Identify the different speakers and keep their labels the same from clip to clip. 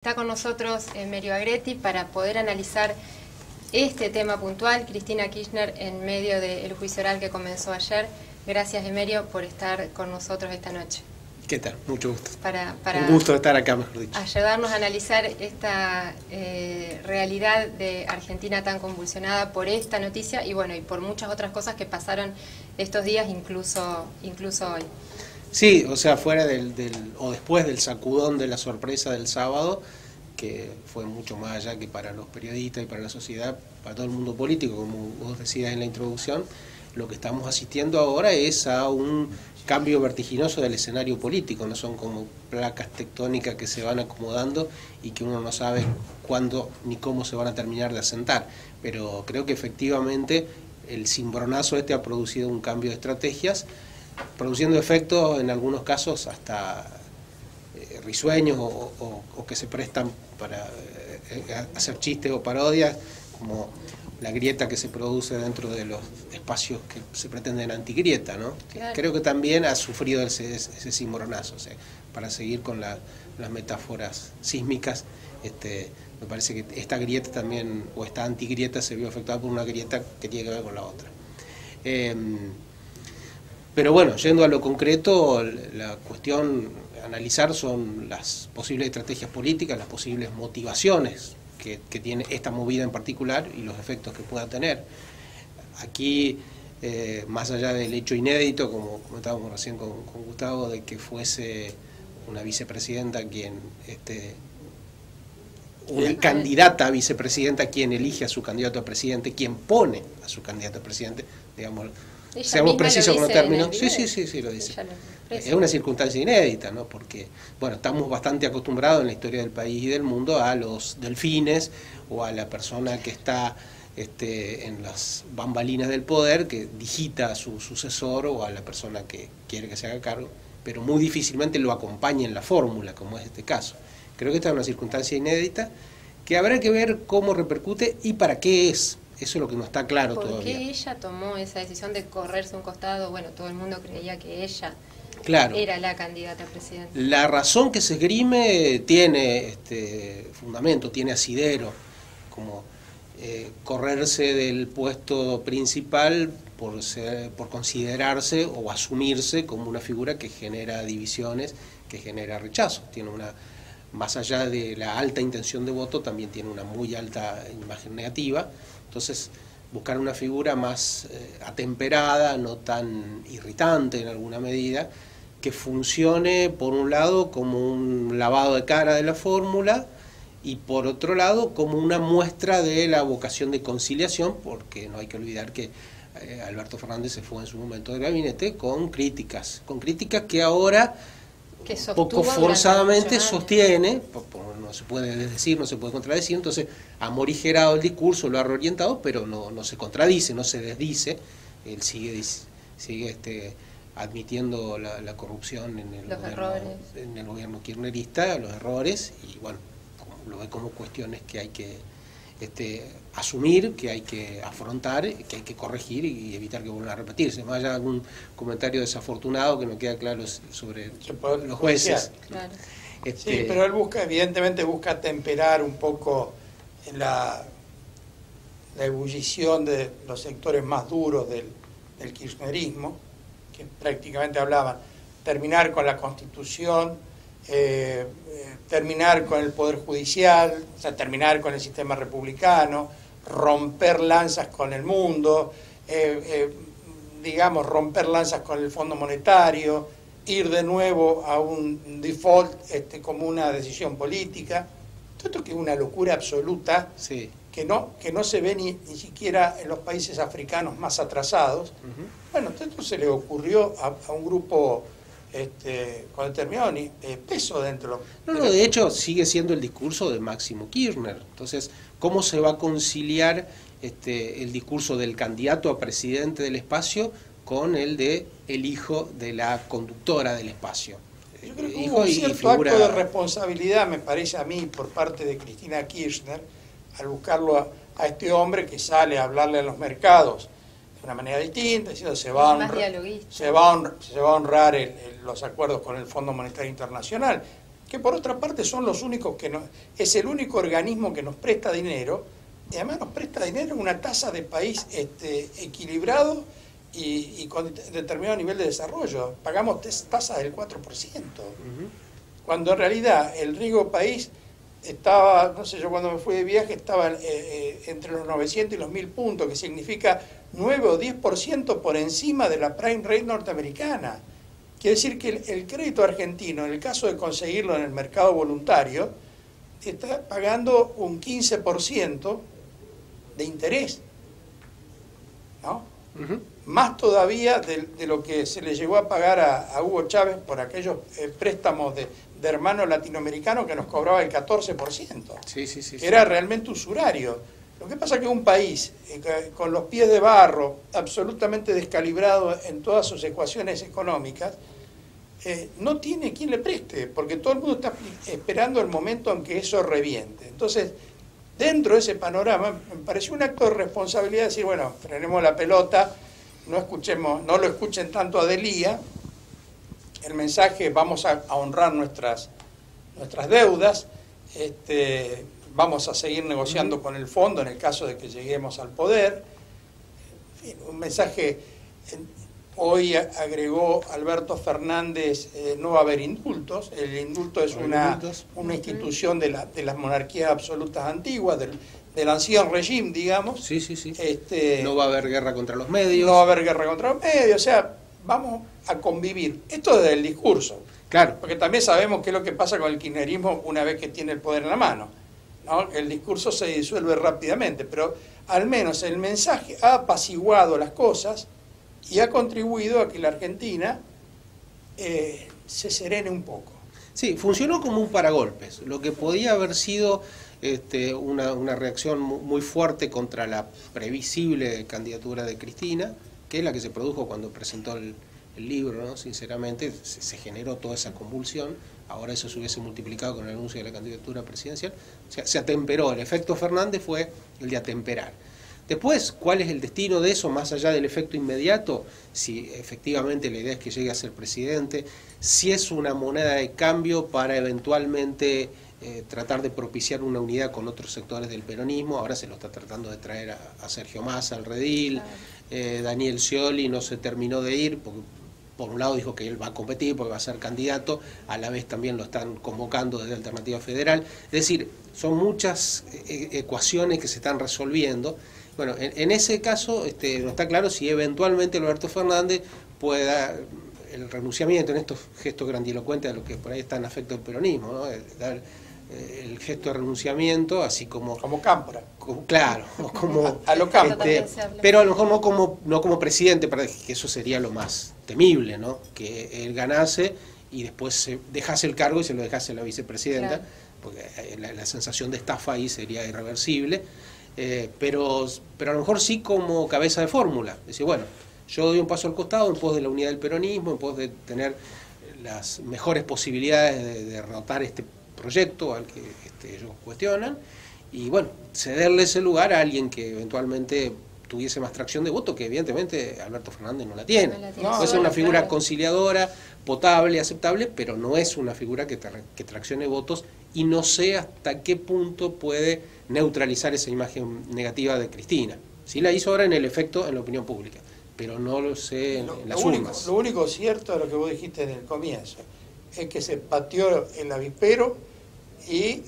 Speaker 1: Está con nosotros Emerio Agretti para poder analizar este tema puntual. Cristina Kirchner en medio del juicio oral que comenzó ayer. Gracias, Emerio, por estar con nosotros esta noche.
Speaker 2: ¿Qué tal? Mucho gusto.
Speaker 1: Para
Speaker 2: un gusto estar acá, mejor dicho.
Speaker 1: Ayudarnos a analizar esta realidad de Argentina tan convulsionada por esta noticia y bueno, y por muchas otras cosas que pasaron estos días, incluso hoy.
Speaker 2: Sí, o sea, fuera o después del sacudón de la sorpresa del sábado, que fue mucho más allá que para los periodistas y para la sociedad, para todo el mundo político, como vos decías en la introducción, lo que estamos asistiendo ahora es a un cambio vertiginoso del escenario político, no son como placas tectónicas que se van acomodando y que uno no sabe cuándo ni cómo se van a terminar de asentar, pero creo que efectivamente el cimbronazo ha producido un cambio de estrategias, produciendo efectos en algunos casos hasta risueños o que se prestan para hacer chistes o parodias, como la grieta que se produce dentro de los espacios que se pretenden antigrieta, ¿no? Claro. Creo que también ha sufrido ese cimbronazo, o sea, para seguir con las metáforas sísmicas, me parece que esta grieta también, o esta antigrieta, se vio afectada por una grieta que tiene que ver con la otra. Pero bueno, yendo a lo concreto, la cuestión a analizar son las posibles estrategias políticas, las posibles motivaciones que tiene esta movida en particular y los efectos que pueda tener. Aquí, más allá del hecho inédito, como comentábamos recién con Gustavo, de que fuese una vicepresidenta quien, una candidata a vicepresidenta quien elige a su candidato a presidente, quien pone a su candidato a presidente, digamos, seamos precisos con los términos. Sí, lo dice. Es una circunstancia inédita, ¿no? Porque, bueno, estamos bastante acostumbrados en la historia del país y del mundo a los delfines o a la persona que está en las bambalinas del poder, que digita a su sucesor o a la persona que quiere que se haga cargo, pero muy difícilmente lo acompaña en la fórmula, como es este caso. Creo que esta es una circunstancia inédita que habrá que ver cómo repercute y para qué es. Eso es lo que no está claro todavía.
Speaker 1: ¿Por qué ella tomó esa decisión de correrse a un costado? Bueno, todo el mundo creía que ella era la candidata a presidente.
Speaker 2: La razón que se esgrime tiene fundamento, tiene asidero, como correrse del puesto principal por considerarse o asumirse como una figura que genera divisiones, que genera rechazo. Tiene más allá de la alta intención de voto, también tiene una muy alta imagen negativa. Entonces, buscar una figura más atemperada, no tan irritante en alguna medida, que funcione, por un lado, como un lavado de cara de la fórmula, y por otro lado, como una muestra de la vocación de conciliación, porque no hay que olvidar que Alberto Fernández se fue en su momento del gabinete con críticas que ahora poco forzadamente sostiene, no se puede decir, no se puede contradecir, entonces ha morigerado el discurso, lo ha reorientado, pero no se contradice, no se desdice, él sigue admitiendo la corrupción en el gobierno kirchnerista, los errores, y bueno, lo ve como cuestiones que hay que asumir, que hay que afrontar, que hay que corregir y evitar que vuelvan a repetirse. Más allá de algún comentario desafortunado que no queda claro sobre los jueces.
Speaker 3: Claro. Sí, pero él evidentemente busca temperar un poco la ebullición de los sectores más duros del kirchnerismo, que prácticamente hablaban terminar con la Constitución, terminar con el Poder Judicial, o sea, terminar con el sistema republicano, romper lanzas con el mundo, digamos, romper lanzas con el Fondo Monetario, ir de nuevo a un default como una decisión política. Todo esto que es una locura absoluta,
Speaker 2: sí,
Speaker 3: que no se ve ni siquiera en los países africanos más atrasados. Bueno, esto se le ocurrió a un grupo con determinado peso dentro.
Speaker 2: De hecho sigue siendo el discurso de Máximo Kirchner. Entonces, ¿cómo se va a conciliar el discurso del candidato a presidente del espacio con el de el hijo de la conductora del espacio?
Speaker 3: Yo creo que hubo un cierto acto de responsabilidad, me parece a mí, por parte de Cristina Kirchner, al buscarlo a este hombre que sale a hablarle a los mercados de una manera distinta, diciendo se va a honrar los acuerdos con el Fondo Monetario Internacional, que por otra parte son los únicos es el único organismo que nos presta dinero, y además nos presta dinero en una tasa de país equilibrado y con determinado nivel de desarrollo. Pagamos tasas del 4%, cuando en realidad el riesgo país estaba, no sé, yo cuando me fui de viaje estaba entre los 900 y los 1000 puntos, que significa 9 o 10% por encima de la prime rate norteamericana. Quiere decir que el crédito argentino, en el caso de conseguirlo en el mercado voluntario, está pagando un 15% de interés, ¿no? Más todavía de lo que se le llegó a pagar a Hugo Chávez por aquellos préstamos de hermanos latinoamericanos que nos cobraba el 14%. Que era realmente usurario. Lo que pasa es que un país con los pies de barro, absolutamente descalibrado en todas sus ecuaciones económicas, no tiene quien le preste, porque todo el mundo está esperando el momento en que eso reviente. Entonces, dentro de ese panorama, me pareció un acto de responsabilidad decir, bueno, frenemos la pelota, no lo escuchen tanto a Delía, el mensaje, vamos a honrar nuestras deudas, vamos a seguir negociando con el fondo en el caso de que lleguemos al poder. En fin, un mensaje. Hoy agregó Alberto Fernández, no va a haber indultos. El indulto es una institución de las monarquías absolutas antiguas, del ancien régime, digamos.
Speaker 2: No va a haber guerra contra los medios.
Speaker 3: No va a haber guerra contra los medios, o sea, vamos a convivir. Esto desde el discurso.
Speaker 2: Claro.
Speaker 3: Porque también sabemos qué es lo que pasa con el kirchnerismo una vez que tiene el poder en la mano, ¿no? El discurso se disuelve rápidamente, pero al menos el mensaje ha apaciguado las cosas y ha contribuido a que la Argentina se serene un poco.
Speaker 2: Sí, funcionó como un paragolpes. Lo que podía haber sido una reacción muy fuerte contra la previsible candidatura de Cristina, que es la que se produjo cuando presentó el libro, ¿no? Sinceramente, se generó toda esa convulsión. Ahora eso se hubiese multiplicado con el anuncio de la candidatura presidencial. O sea, se atemperó. El efecto Fernández fue el de atemperar. Después, ¿cuál es el destino de eso, más allá del efecto inmediato? Si efectivamente la idea es que llegue a ser presidente, si es una moneda de cambio para eventualmente tratar de propiciar una unidad con otros sectores del peronismo. Ahora se lo está tratando de traer a Sergio Massa, al redil. Daniel Scioli no se terminó de ir, porque por un lado dijo que él va a competir porque va a ser candidato, a la vez también lo están convocando desde Alternativa Federal. Es decir, son muchas ecuaciones que se están resolviendo. Bueno, en ese caso no está claro si eventualmente Alberto Fernández pueda, el renunciamiento en estos gestos grandilocuentes a los que por ahí está en afecto del peronismo, ¿no? Dar el gesto de renunciamiento, así como...
Speaker 3: Como Cámpora.
Speaker 2: Claro, como...
Speaker 3: a lo Cámpora.
Speaker 2: Pero a lo mejor no como presidente, para que eso sería lo más temible, ¿no? Que él ganase y después dejase el cargo y se lo dejase a la vicepresidenta, claro. Porque la sensación de estafa ahí sería irreversible. Pero a lo mejor sí como cabeza de fórmula. Decir, bueno, yo doy un paso al costado en pos de la unidad del peronismo, en pos de tener las mejores posibilidades de derrotar este proyecto al que ellos cuestionan, y bueno, cederle ese lugar a alguien que eventualmente tuviese más tracción de voto, que evidentemente Alberto Fernández no la tiene. Puede ser una figura conciliadora, potable, aceptable, pero no es una figura que traccione votos, y no sé hasta qué punto puede neutralizar esa imagen negativa de Cristina. Sí la hizo ahora en el efecto en la opinión pública, pero no lo sé en las urnas.
Speaker 3: Lo único cierto es lo que vos dijiste en el comienzo, es que se pateó el avispero y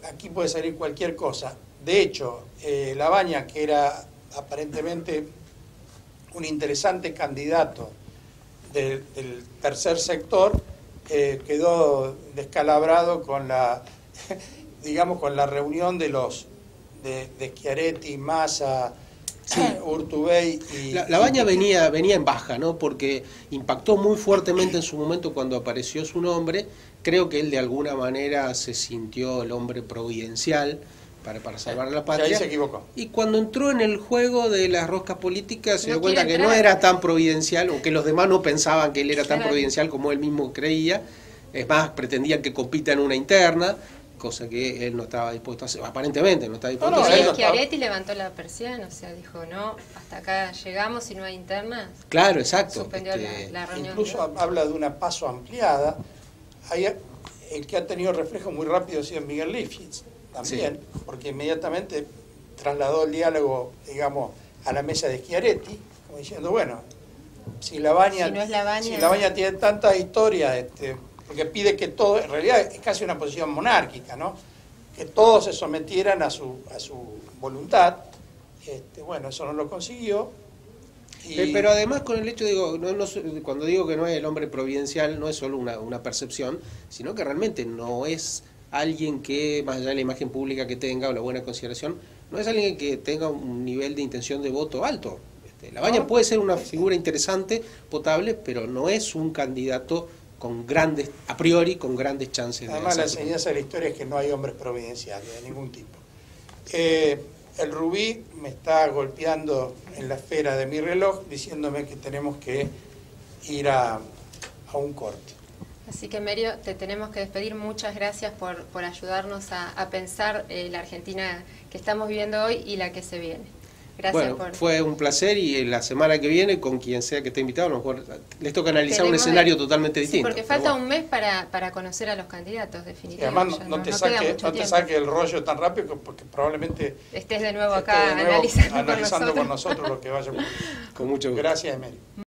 Speaker 3: aquí puede salir cualquier cosa. De hecho, Labaña, que era aparentemente un interesante candidato del tercer sector, quedó descalabrado con la digamos con la reunión de Schiaretti, Massa, sí. Urtubey y...
Speaker 2: Labaña venía en baja, ¿no? Porque impactó muy fuertemente en su momento cuando apareció su nombre. Creo que él de alguna manera se sintió el hombre providencial para salvar a la patria.
Speaker 3: Y ahí se equivocó.
Speaker 2: Y cuando entró en el juego de las roscas políticas se dio cuenta que no era tan providencial, o que los demás no pensaban que él era tan providencial como él mismo creía. Es más, pretendían que compita en una interna, cosa que él no estaba dispuesto a hacer, aparentemente no estaba dispuesto a hacer.
Speaker 1: Schiaretti levantó la persiana, o sea, dijo, no, hasta acá llegamos y no hay internas.
Speaker 2: Claro, exacto.
Speaker 1: Suspendió la reunión.
Speaker 3: Incluso habla de una paso ampliada. el que ha tenido reflejo muy rápido ha sido Miguel Lifshitz, también, sí, porque inmediatamente trasladó el diálogo, digamos, a la mesa de Schiaretti, como diciendo, bueno, si Lavagna, si Lavagna tiene tantas historias, porque pide que todo, en realidad es casi una posición monárquica, ¿no? Que todos se sometieran a su voluntad, bueno, eso no lo consiguió.
Speaker 2: Pero además con el hecho, digo, cuando digo que no es el hombre providencial, no es solo una percepción, sino que realmente no es alguien que, más allá de la imagen pública que tenga o la buena consideración, no es alguien que tenga un nivel de intención de voto alto. Lavagna puede ser una figura interesante, potable, pero no es un candidato con grandes, a priori, con grandes chances.
Speaker 3: Además, la enseñanza de la historia es que no hay hombres providenciales de ningún tipo. El rubí me está golpeando en la esfera de mi reloj diciéndome que tenemos que ir a un corte.
Speaker 1: Así que, Emerio, te tenemos que despedir. Muchas gracias por ayudarnos a pensar la Argentina que estamos viviendo hoy y la que se viene. Gracias.
Speaker 2: Bueno, fue un placer, y la semana que viene, con quien sea que esté invitado, a lo mejor les toca analizar un escenario totalmente distinto.
Speaker 1: Porque falta un mes para conocer a los candidatos, definitivamente.
Speaker 3: Y además no te saque el rollo tan rápido, porque probablemente
Speaker 1: estés de nuevo acá analizando
Speaker 3: con nosotros lo que vaya a ocurrir.
Speaker 2: Con mucho gusto.
Speaker 3: Gracias, Emerio.